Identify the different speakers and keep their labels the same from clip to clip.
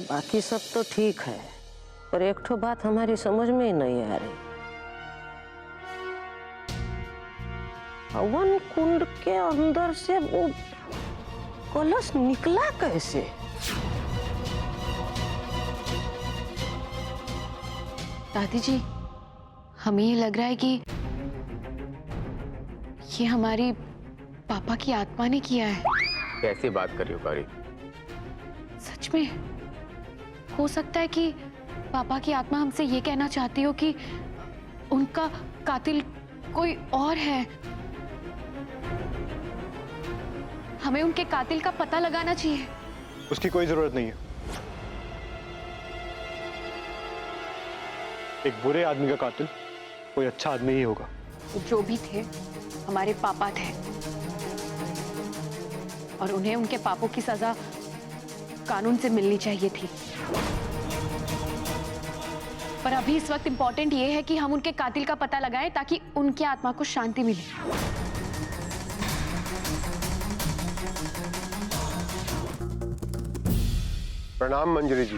Speaker 1: बाकी सब तो ठीक है, पर एक ठो बात हमारी समझ में ही नहीं आ रही। हवन कुंड के अंदर से वो कलश निकला कैसे?
Speaker 2: दादी जी, हमें ये लग रहा है कि ये हमारी पापा की आत्मा ने किया है।
Speaker 3: कैसी बात कर रही हो गौरी?
Speaker 2: सच में हो सकता है कि पापा की आत्मा हमसे ये कहना चाहती हो कि उनका कातिल कोई और है। हमें उनके कातिल का पता लगाना चाहिए।
Speaker 4: उसकी कोई जरूरत नहीं है। एक बुरे आदमी का कातिल कोई अच्छा आदमी ही होगा।
Speaker 2: जो भी थे हमारे पापा थे और उन्हें उनके पापों की सजा कानून से मिलनी चाहिए थी। पर अभी इस वक्त इंपॉर्टेंट ये है कि हम उनके कातिल का पता लगाएं ताकि उनकी आत्मा को शांति मिले।
Speaker 5: प्रणाम मंजरी जी।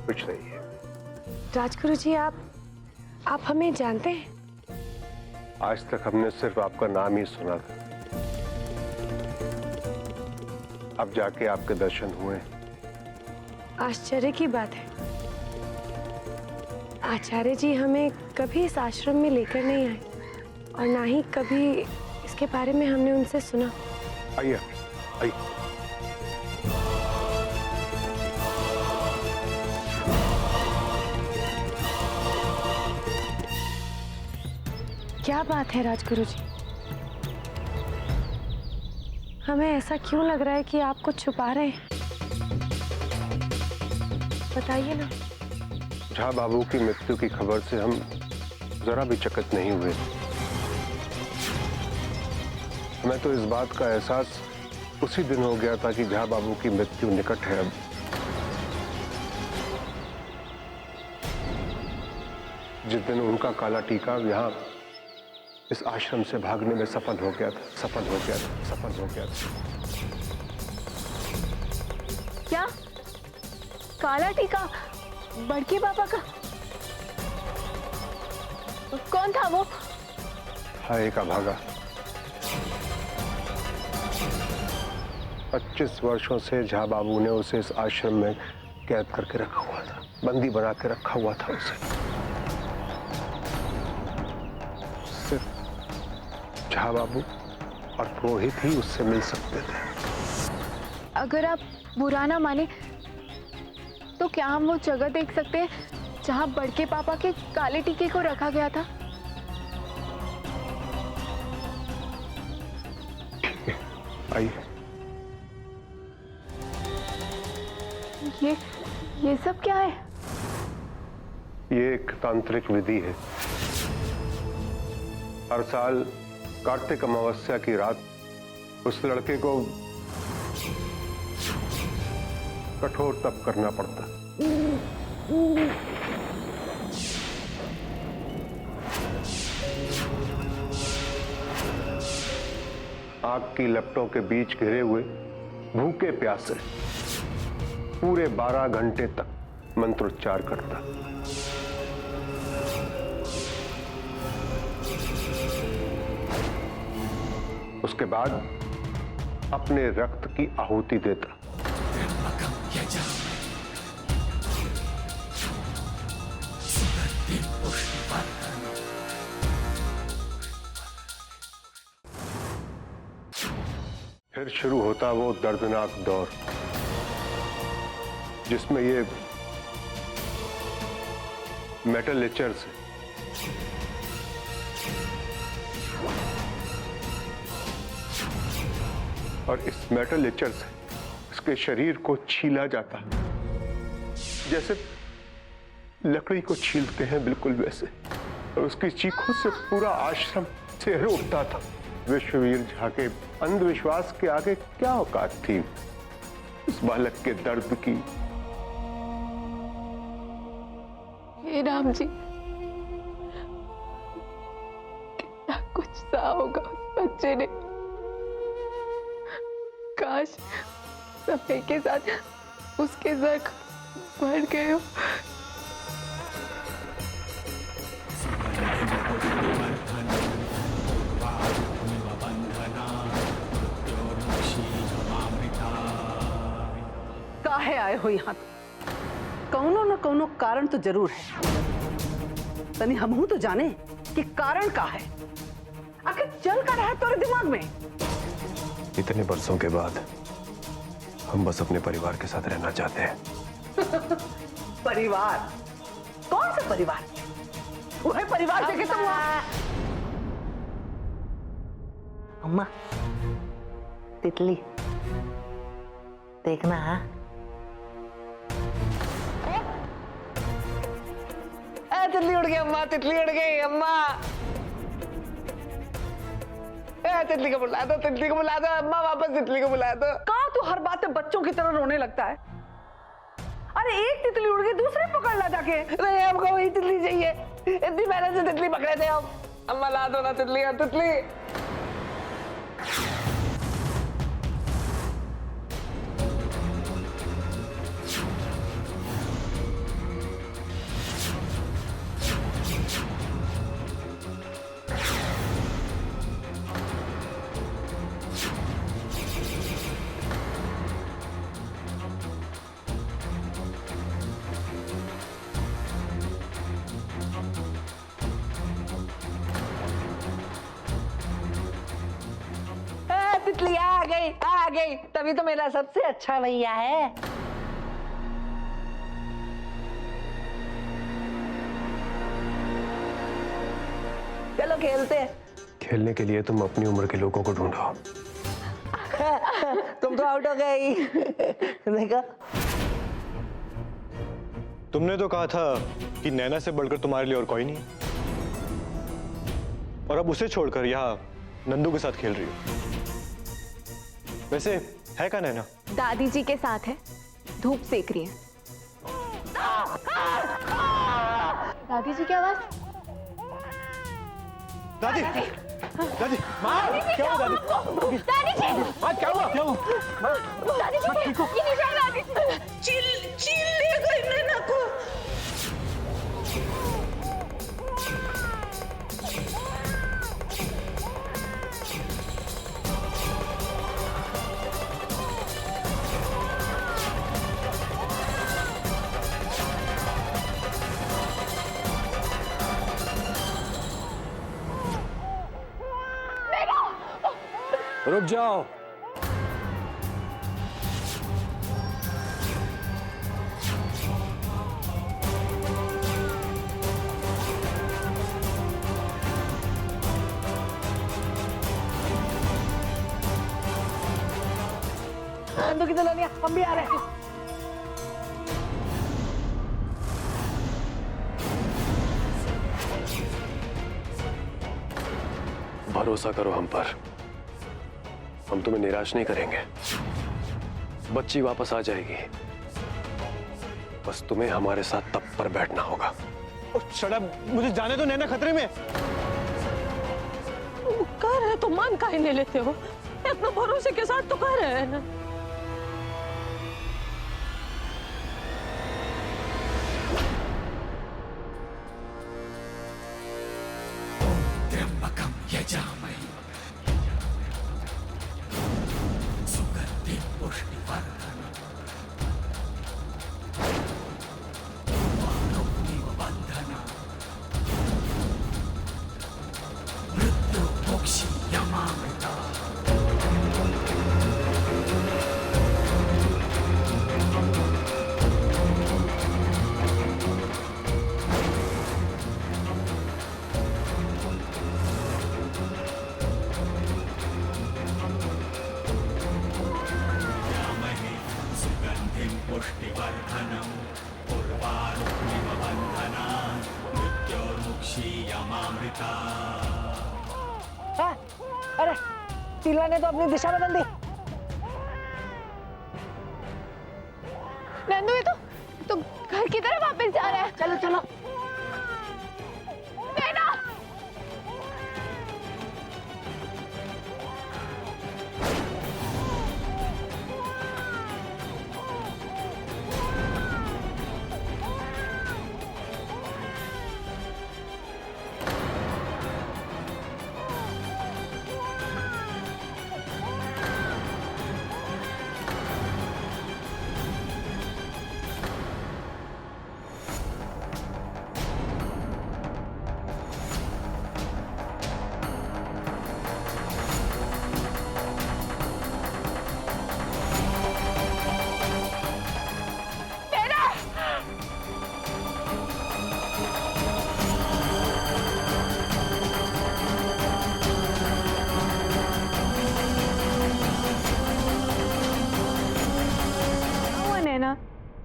Speaker 5: कुछ नहीं है।
Speaker 6: राजगुरु जी, आप हमें जानते हैं?
Speaker 5: आज तक हमने सिर्फ आपका नाम ही सुना था। अब जाके आपके दर्शन हुए।
Speaker 6: आश्चर्य की बात है, आचार्य जी हमें कभी इस आश्रम में लेकर नहीं आए और ना ही कभी इसके बारे में हमने उनसे सुना।
Speaker 5: आइए आइए।
Speaker 6: क्या बात है राजगुरु जी, हमें ऐसा क्यों लग रहा है कि आप कुछ छुपा रहे हैं? बताइए ना।
Speaker 5: झा बाबू की मृत्यु की खबर से हम जरा भी चकित नहीं हुए। हमें तो इस बात का एहसास उसी दिन हो गया था कि झा बाबू की मृत्यु निकट है। अब जिस दिन उनका काला टीका यहाँ इस आश्रम से भागने में सफल हो गया था।
Speaker 6: क्या काला टीका बड़के पापा का? कौन था वो?
Speaker 5: हाय का भागा। 25 वर्षों से झा बाबू ने उसे इस आश्रम में कैद करके रखा हुआ था, बंदी बना के रखा हुआ था उसे। सिर्फ झा बाबू और पुरोहित ही उससे मिल सकते थे।
Speaker 6: अगर आप बुरा ना माने तो क्या हम वो जगह देख सकते हैं जहां बड़के पापा के काले टीके को रखा गया था?
Speaker 5: आइए।
Speaker 6: ये सब क्या है?
Speaker 5: ये एक तांत्रिक विधि है। हर साल कार्तिक अमावस्या की रात उस लड़के को कठोर तप करना पड़ता। आग की लपटों के बीच घिरे हुए भूखे प्यासे पूरे 12 घंटे तक मंत्रोच्चार करता। उसके बाद अपने रक्त की आहुति देता। फिर शुरू होता वो दर्दनाक दौर जिसमें ये मेटल एचर से और इस मेटल एचर से इसके शरीर को छीला जाता, जैसे लकड़ी को छीलते हैं, बिल्कुल वैसे। और उसकी चीखों से पूरा आश्रम चेहरे उठता था। विश्ववीर झा के अंधविश्वास के आगे क्या औकात थी उस बालक के दर्द की।
Speaker 6: हे राम जी, कितना कुछ सहा होगा उस बच्चे ने। काश समय के साथ उसके जख्म बढ़ गए हो।
Speaker 7: काहे आए हो यहाँ? कौनो न कौनो कारण तो जरूर है। तनी हमहू तो जाने कि कारण का है। आखिर चल का रहा है तोरे दिमाग में?
Speaker 5: इतने बरसों के बाद हम बस अपने परिवार के साथ रहना चाहते हैं।
Speaker 7: परिवार? कौन सा परिवार? वह परिवार देखे तुम
Speaker 8: अम्मा, तितली देखना। हाँ,
Speaker 7: तितली उड़ गई अम्मा, तितली उड़ गई अम्मा। तितली को बुला दो, तितली को बुला दो अम्मा, वापस तितली को बुला दो। कहाँ तू हर बात में बच्चों की तरह रोने लगता है? अरे एक तितली उड़ गई, दूसरी पकड़ ला जाके। नहीं, हमको वही तितली चाहिए। इतनी मेहनत से तितली पकड़े थे हम। अम्मा ला दो ना तितली, तितली। तितली आ गई, तभी तो मेरा सबसे अच्छा भैया है। चलो खेलते हैं।
Speaker 5: खेलने के लिए तुम अपनी उम्र के लोगों को ढूंढो।
Speaker 8: तुम तो आउट हो गई। देखा,
Speaker 4: तुमने तो कहा था कि नैना से बढ़कर तुम्हारे लिए और कोई नहीं, और अब उसे छोड़कर यहाँ नंदू के साथ खेल रही हो। वैसे है का नैना?
Speaker 6: दादी जी के साथ है, धूप सेक रही है। दादी जी की आवाज।
Speaker 4: दादी, दादी, क्या हुआ दादी?
Speaker 6: दादी जी,
Speaker 4: क्या हुआ? क्या हुआ?
Speaker 6: दादी जी, ये निशान दादी जी।
Speaker 1: चिल ले गई नैना को।
Speaker 3: रुक जाओ।
Speaker 7: नंदू की दुल्हनिया, हम भी आ रहे हैं।
Speaker 5: भरोसा करो हम पर, हम तुम्हें निराश नहीं करेंगे। बच्ची वापस आ जाएगी, बस तुम्हें हमारे साथ तब पर बैठना होगा।
Speaker 4: शट अप, मुझे जाने दो, नैना खतरे में।
Speaker 1: कह रहे तो मान काहे ले लेते हो? इतना भरोसे के साथ तो कह रहे हैं ना।
Speaker 7: अरे टीला ने तो अपनी दिशा बदल दी।
Speaker 6: नंदू, ये तो घर की तरफ वापस जा रहा है।
Speaker 7: चलो चलो।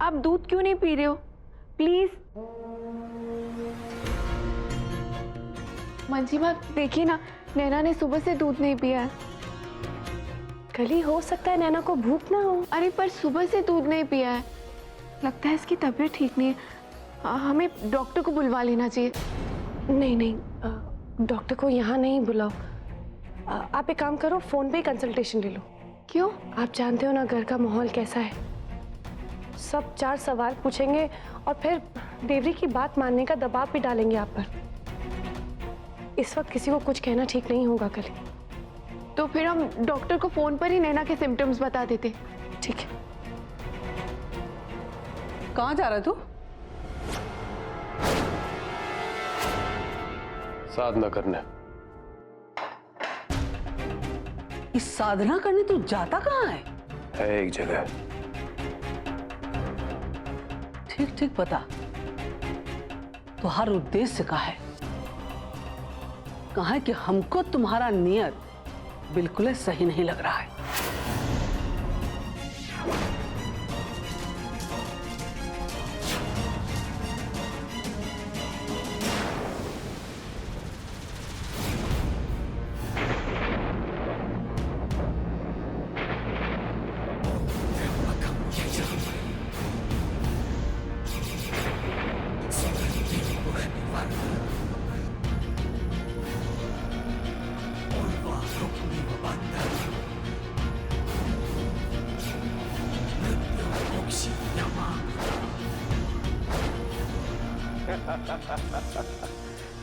Speaker 6: आप दूध क्यों नहीं पी रहे हो? प्लीज मंजीमा, देखिए ना, नैना ने सुबह से दूध नहीं पिया है।
Speaker 1: कली हो सकता है नैना को भूख ना हो।
Speaker 6: अरे पर सुबह से दूध नहीं पिया है, लगता है इसकी तबीयत ठीक नहीं है। हमें डॉक्टर को बुलवा लेना चाहिए।
Speaker 1: नहीं नहीं, डॉक्टर को यहाँ नहीं बुलाओ। आप एक काम करो, फोन पे ही कंसल्टेशन ले लो।
Speaker 6: क्यों?
Speaker 1: आप जानते हो ना घर का माहौल कैसा है। सब 4 सवाल पूछेंगे और फिर देवरी की बात मानने का दबाव भी डालेंगे आप पर। इस वक्त किसी को कुछ कहना ठीक नहीं होगा कली।
Speaker 6: तो फिर हम डॉक्टर को फोन पर ही नैना के सिम्टम्स बता देते।
Speaker 1: ठीक है।
Speaker 7: कहाँ जा रहा है तू?
Speaker 4: साधना करने।
Speaker 7: इस साधना करने तू जाता कहाँ है?
Speaker 4: एक जगह।
Speaker 7: ठीक ठीक बता, तो हर उद्देश्य का है। कहा है कि हमको तुम्हारा नियत बिल्कुल सही नहीं लग रहा है।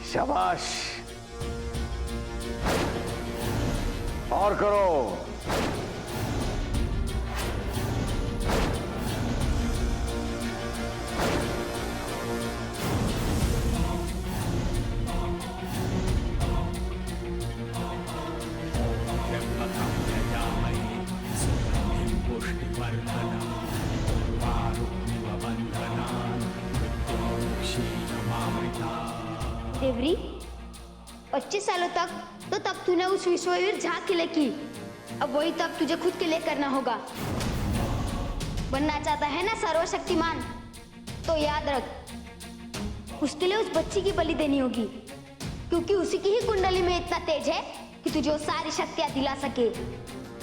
Speaker 3: शाबाश, और करो।
Speaker 9: देवरी, 25 सालों तक तो तब तूने उस विश्ववीर झा के लिए की, अब वही तब तुझे खुद के लिए करना होगा। बनना चाहता है ना सर्वशक्तिमान, तो याद रख उसके लिए उस बच्ची की बलि देनी होगी, क्योंकि उसी की ही कुंडली में इतना तेज है कि तुझे वो सारी शक्तियां दिला सके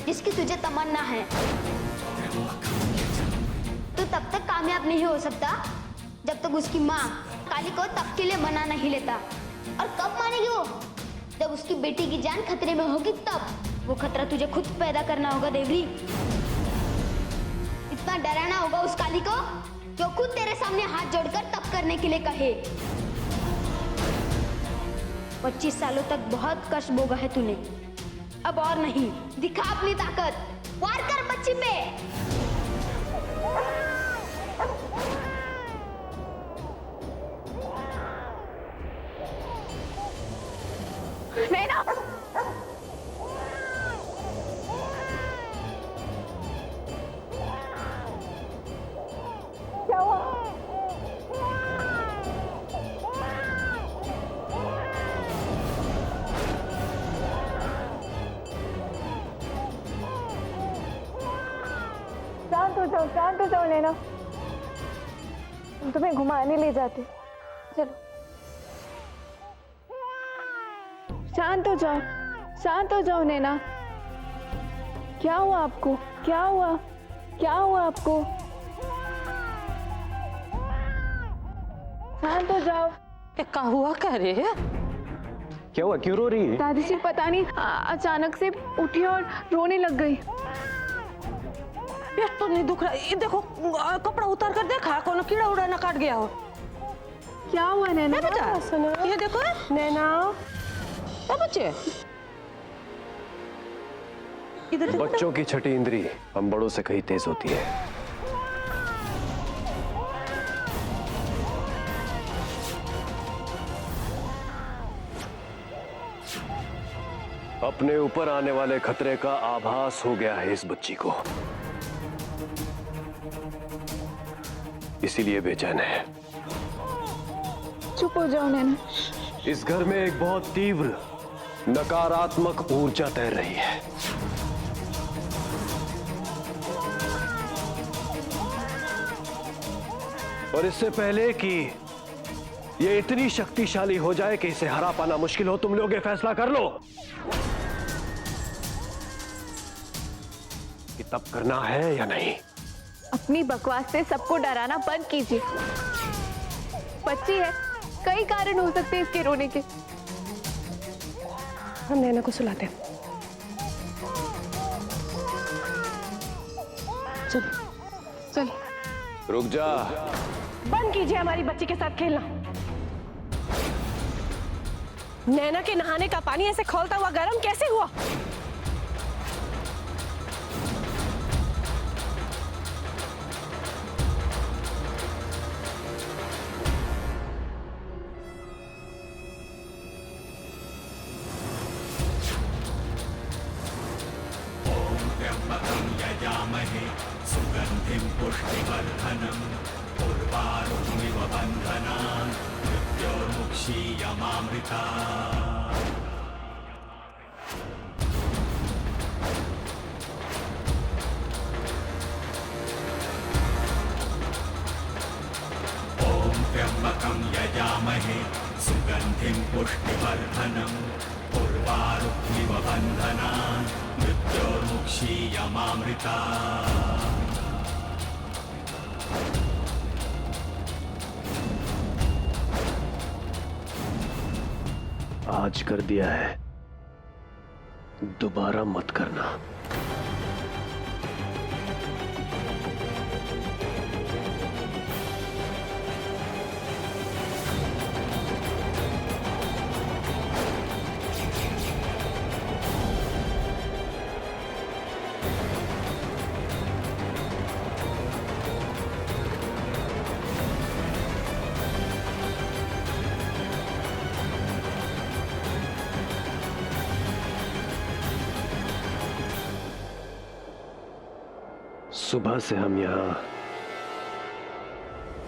Speaker 9: जिसकी तुझे तमन्ना है। तो तब तक कामयाब नहीं हो सकता जब तक उसकी माँ काली को तब के लिए मना नहीं लेता। और कब मानेगी वो? जब उसकी बेटी की जान खतरे में होगी, तब। वो खतरा तुझे खुद पैदा करना होगा देवरी। इतना डराना होगा उस काली को जो खुद तेरे सामने हाथ जोड़कर तप करने के लिए कहे। 25 सालों तक बहुत कष्ट भोगा है तूने, अब और नहीं। दिखा अपनी ताकत, वार कर बच्ची पे।
Speaker 6: नैना, क्या हुआ? शांत हो जाओ नैना, हम तुम्हें घुमाने ले जाते। चलो शांत हो जाओ नैना। क्या हुआ आपको? क्या हुआ आपको? शांत हो जाओ।
Speaker 7: क्या हुआ कह रहे हैं?
Speaker 4: क्या हुआ, क्यों रो रही है?
Speaker 6: दादी जी पता नहीं अचानक से उठी और रोने लग गई।
Speaker 7: पेट तो नहीं दुख रहा, ये देखो कपड़ा उतार कर देखा, कौन कीड़ा उड़ा ना काट गया हो।
Speaker 6: क्या हुआ नैना?
Speaker 7: बेटा ये देखो
Speaker 1: नैना,
Speaker 7: बच्चे इधर देखो।
Speaker 4: बच्चों की छठी इंद्री हम बड़ों से कहीं तेज होती है। अपने ऊपर आने वाले खतरे का आभास हो गया है इस बच्ची को, इसीलिए बेचैन है।
Speaker 6: चुप हो जाओ नैना।
Speaker 4: इस घर में एक बहुत तीव्र नकारात्मक ऊर्जा तैर रही है। और इससे पहले कि ये इतनी शक्तिशाली हो जाए कि इसे हरा पाना मुश्किल हो, तुम लोग ये फैसला कर लो कि तब करना है या नहीं।
Speaker 6: अपनी बकवास से सबको डराना बंद कीजिए। बच्ची है, कई कारण हो सकते हैं इसके रोने के।
Speaker 1: हम नैना को सुलाते हैं। चल
Speaker 6: चल
Speaker 4: रुक जा।
Speaker 1: बंद कीजिए हमारी बच्ची के साथ खेलना। नैना के नहाने का पानी ऐसे खौलता हुआ गर्म कैसे हुआ?
Speaker 4: आज कर दिया है, दोबारा मत करना। सुबह से हम यहां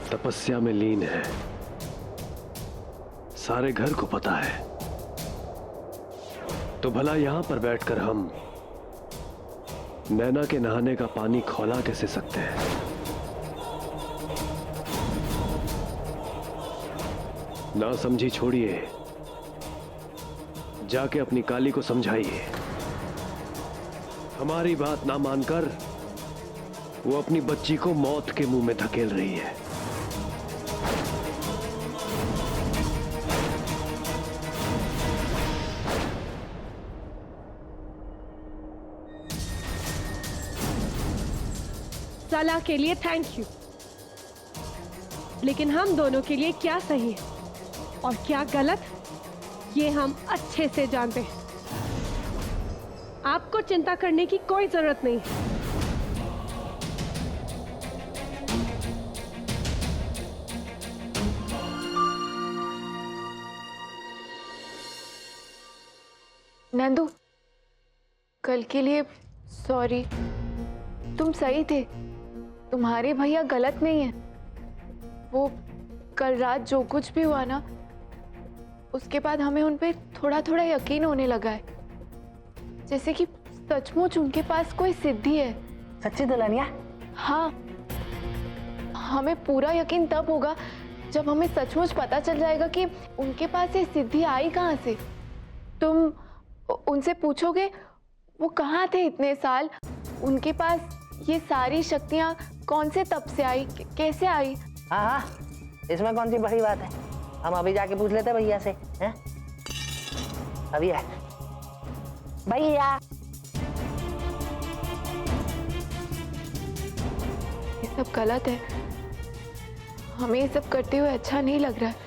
Speaker 4: तपस्या में लीन हैं। सारे घर को पता है, तो भला यहां पर बैठकर हम नैना के नहाने का पानी खौला कैसे सकते हैं? ना समझी छोड़िए, जाके अपनी काली को समझाइए। हमारी बात ना मानकर वो अपनी बच्ची को मौत के मुंह में धकेल रही है।
Speaker 1: सलाह के लिए थैंक यू, लेकिन हम दोनों के लिए क्या सही है और क्या गलत, ये हम अच्छे से जानते हैं। आपको चिंता करने की कोई जरूरत नहीं है।
Speaker 6: नंदू, कल के लिए सॉरी। तुम सही थे, तुम्हारे भैया गलत नहीं है। वो कल रात जो कुछ भी हुआ ना, उसके बाद हमें उन पे थोड़ा थोड़ा यकीन होने लगा है, जैसे कि सचमुच उनके पास कोई सिद्धि है।
Speaker 8: सच्ची दुल्हनिया?
Speaker 6: हाँ, हमें पूरा यकीन तब होगा जब हमें सचमुच पता चल जाएगा कि उनके पास ये सिद्धि आई कहाँ से। तुम उनसे पूछोगे वो कहाँ थे इतने साल, उनके पास ये सारी शक्तियाँ कौन से तप से आई, कैसे आई।
Speaker 8: हाँ हाँ, इसमें कौन सी बड़ी बात है, हम अभी जाके पूछ लेते भैया से। हैं? अभी है भैया।
Speaker 6: ये सब गलत है, हमें ये सब करते हुए अच्छा नहीं लग रहा है।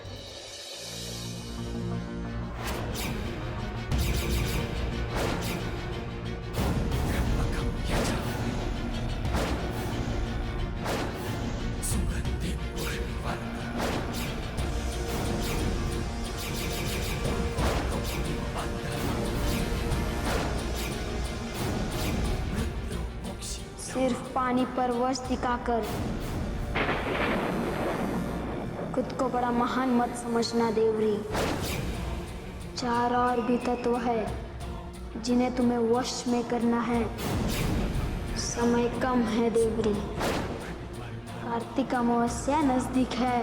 Speaker 9: सिर्फ पानी पर वश दिखाकर खुद को बड़ा महान मत समझना देवरी। चार और भी तत्व है जिन्हें तुम्हें वश में करना है। समय कम है देवरी, कार्तिक अमावस्या नजदीक है।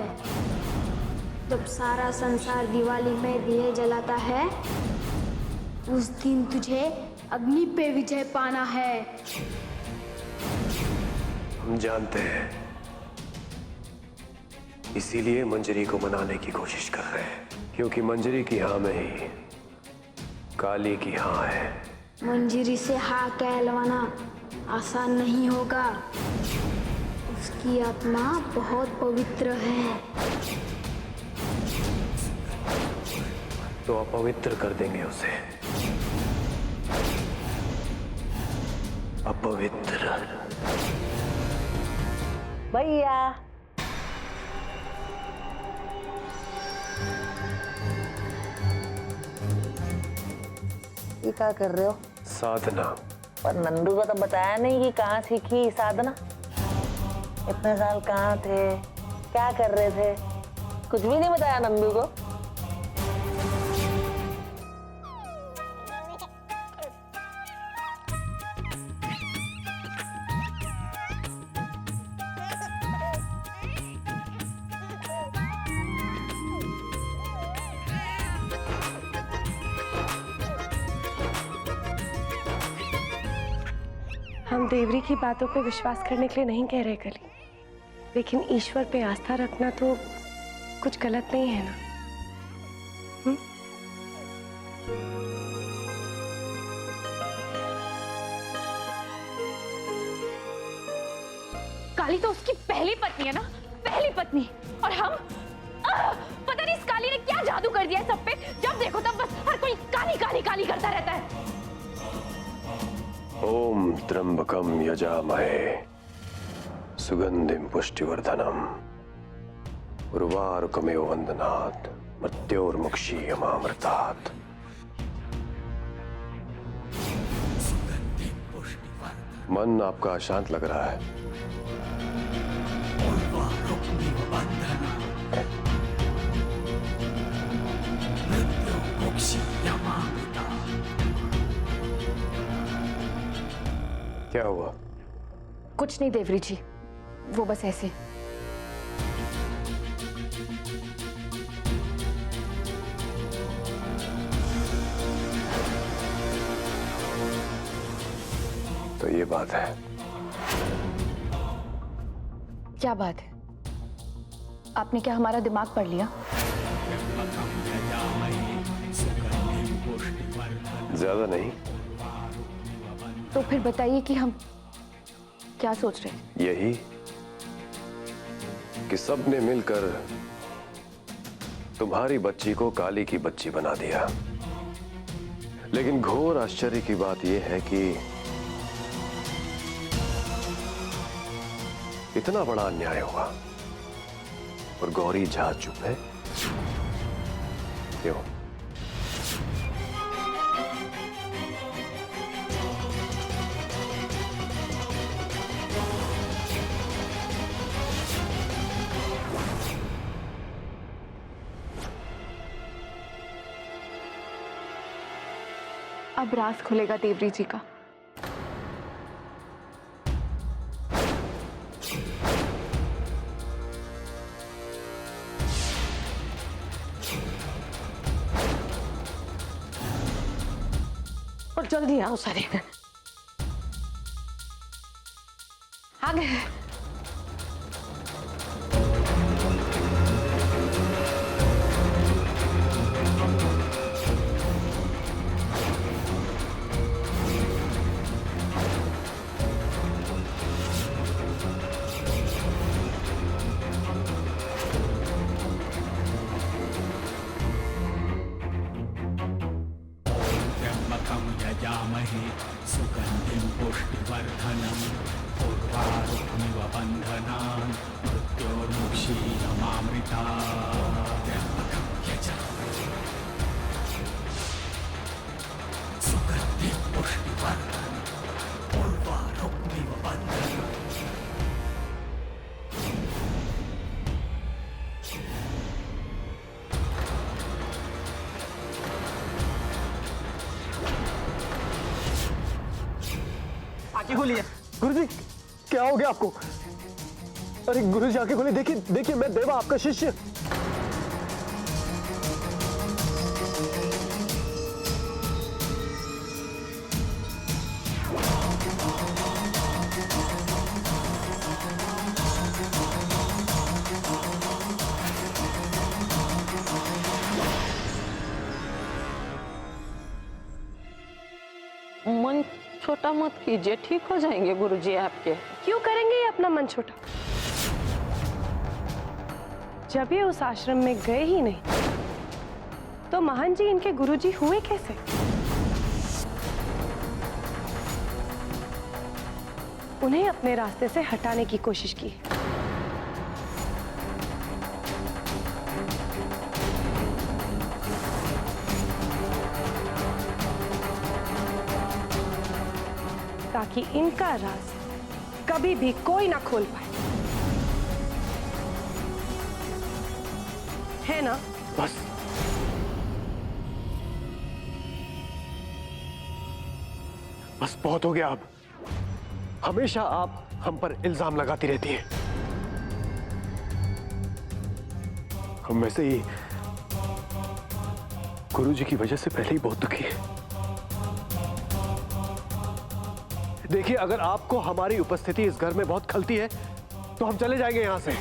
Speaker 9: जब सारा संसार दिवाली में दिए जलाता है, उस दिन तुझे अग्नि पे विजय पाना है।
Speaker 4: हम जानते हैं, इसीलिए मंजरी को मनाने की कोशिश कर रहे हैं, क्योंकि मंजरी की हाँ में ही काली की हाँ है।
Speaker 9: मंजरी से हाँ कहलवाना आसान नहीं होगा। उसकी आत्मा बहुत पवित्र है।
Speaker 4: तो अपवित्र कर देंगे उसे। अपवित्र।
Speaker 8: भैया ये क्या कर रहे हो?
Speaker 4: साधना।
Speaker 8: पर नंदू को तो बताया नहीं कि कहाँ सीखी साधना। इतने साल कहाँ थे, क्या कर रहे थे, कुछ भी नहीं बताया नंदू को।
Speaker 1: हम देवरी की बातों पे विश्वास करने के लिए नहीं कह रहे कली, लेकिन ईश्वर पे आस्था रखना तो कुछ गलत नहीं है ना।
Speaker 2: काली तो उसकी पहली पत्नी है ना, पहली पत्नी। और हम पता नहीं इस काली ने क्या जादू कर दिया है सब पे। जब देखो तब बस हर कोई काली काली काली करता रहता है।
Speaker 4: ओम त्र्यंबकम यजामहे सुगंधिम पुष्टिवर्धनम उर्वारुकमेव वंदनात् मृत्योर्मुक्षीयमामृतात्। मन आपका अशांत लग रहा है। क्या हुआ?
Speaker 2: कुछ नहीं देवरी जी, वो बस ऐसे।
Speaker 4: तो ये बात है।
Speaker 2: क्या बात है? आपने क्या हमारा दिमाग पढ़ लिया?
Speaker 4: ज्यादा नहीं।
Speaker 2: तो फिर बताइए कि हम क्या सोच रहे हैं?
Speaker 4: यही कि सबने मिलकर तुम्हारी बच्ची को काली की बच्ची बना दिया। लेकिन घोर आश्चर्य की बात यह है कि इतना बड़ा अन्याय हुआ और गौरी झा चुप है। क्यों?
Speaker 6: अब राज खुलेगा देवरी जी का।
Speaker 1: और जल्दी आओ सारे। आ गए।
Speaker 10: यजामहे सुगंधिं पुष्टिवर्धनम् उर्वारुकमिव बन्धनान् मृत्योर्मुक्षीयमामृतात्। त्र्यम्बकं यजामहे सुगंधिं पुष्टिवर्धनम् उर्वारुकमिव बन्धनान्।
Speaker 11: गुरुजी क्या हो गया आपको?
Speaker 4: अरे गुरुजी आंखें खोले, देखिए देखिए, मैं देवा आपका शिष्य।
Speaker 8: मन छोटा मत कीजिए, ठीक हो जाएंगे गुरुजी आपके।
Speaker 1: क्यों करेंगे ये अपना मन छोटा? जब ये उस आश्रम में गए ही नहीं तो महान जी इनके गुरुजी हुए कैसे? उन्हें अपने रास्ते से हटाने की कोशिश की। ताकि इनका राज कभी भी कोई ना खोल पाए, है ना?
Speaker 4: बस बस बहुत हो गया। अब हमेशा आप हम पर इल्जाम लगाती रहती हैं। हम वैसे ही गुरुजी की वजह से पहले ही बहुत दुखी है। देखिए, अगर आपको हमारी उपस्थिति इस घर में बहुत खलती है तो हम चले जाएंगे यहां से।